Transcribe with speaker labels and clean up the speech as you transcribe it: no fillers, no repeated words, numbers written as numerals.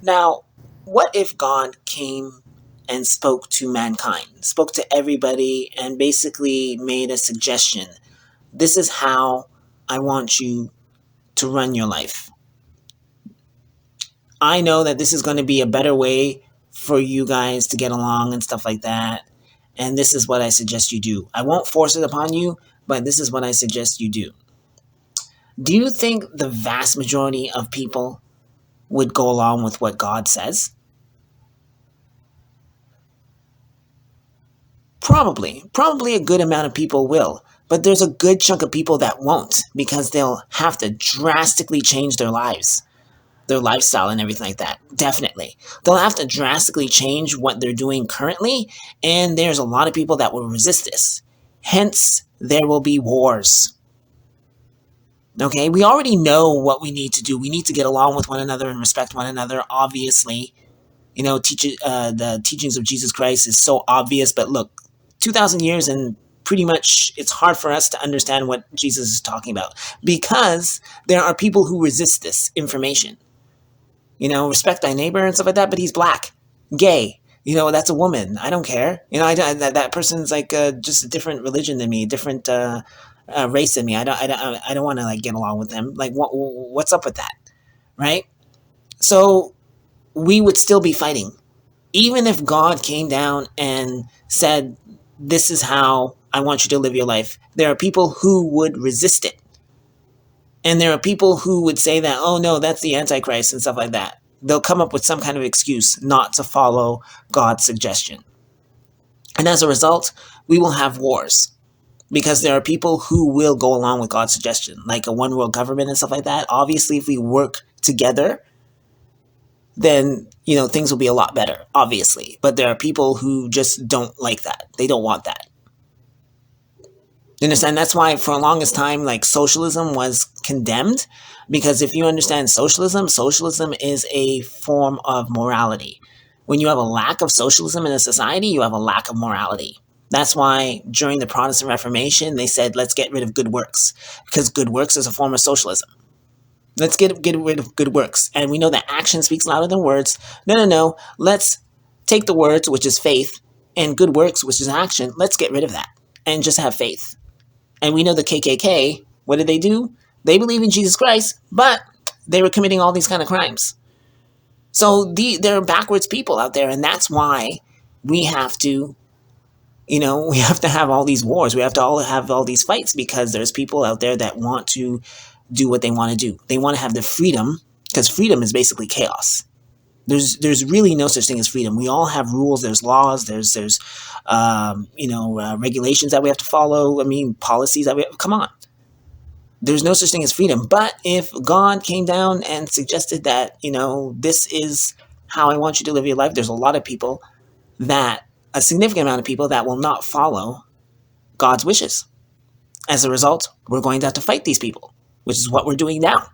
Speaker 1: Now, what if God came and spoke to mankind, spoke to everybody, and basically made a suggestion? This is how I want you to run your life. I know that this is going to be a better way for you guys to get along and stuff like that. And this is what I suggest you do. I won't force it upon you, but this is what I suggest you do. Do you think the vast majority of people would go along with what God says? Probably a good amount of people will, but there's a good chunk of people that won't because they'll have to drastically change their lives, their lifestyle and everything like that. Definitely. They'll have to drastically change what they're doing currently, and there's a lot of people that will resist this. Hence, there will be wars. Okay, we already know what we need to do. We need to get along with one another and respect one another, obviously. The teachings of Jesus Christ is so obvious, but look, 2,000 years and pretty much it's hard for us to understand what Jesus is talking about because there are people who resist this information. Respect thy neighbor and stuff like that, but he's black, gay. That's a woman. I don't care. That person's like just a different religion than me, different race than me. I don't want to like get along with them. Like, what's up with that, right? So we would still be fighting, even if God came down and said, "This is how I want you to live your life." There are people who would resist it. And there are people who would say that, "Oh no, that's the Antichrist," and stuff like that. They'll come up with some kind of excuse not to follow God's suggestion. And as a result, we will have wars because there are people who will go along with God's suggestion, like a one world government and stuff like that. Obviously, if we work together, then, things will be a lot better, obviously. But there are people who just don't like that. They don't want that. You understand? That's why for the longest time, like, socialism was condemned, because if you understand socialism is a form of morality. When you have a lack of socialism in a society, you have a lack of morality. That's why during the Protestant Reformation, they said, let's get rid of good works, because good works is a form of socialism. Let's get rid of good works. And we know that action speaks louder than words. No. Let's take the words, which is faith, and good works, which is action. Let's get rid of that and just have faith. And we know the KKK, what did they do? They believe in Jesus Christ, but they were committing all these kind of crimes. So there are backwards people out there, and that's why we have to, we have to have all these wars. We have to all have all these fights because there's people out there that want to do what they want to do. They want to have the freedom, because freedom is basically chaos. There's really no such thing as freedom. We all have rules. There's laws. There's regulations that we have to follow. Policies that we have. Come on. There's no such thing as freedom. But if God came down and suggested that, this is how I want you to live your life, there's a lot of people a significant amount of people that will not follow God's wishes. As a result, we're going to have to fight these people, which is what we're doing now.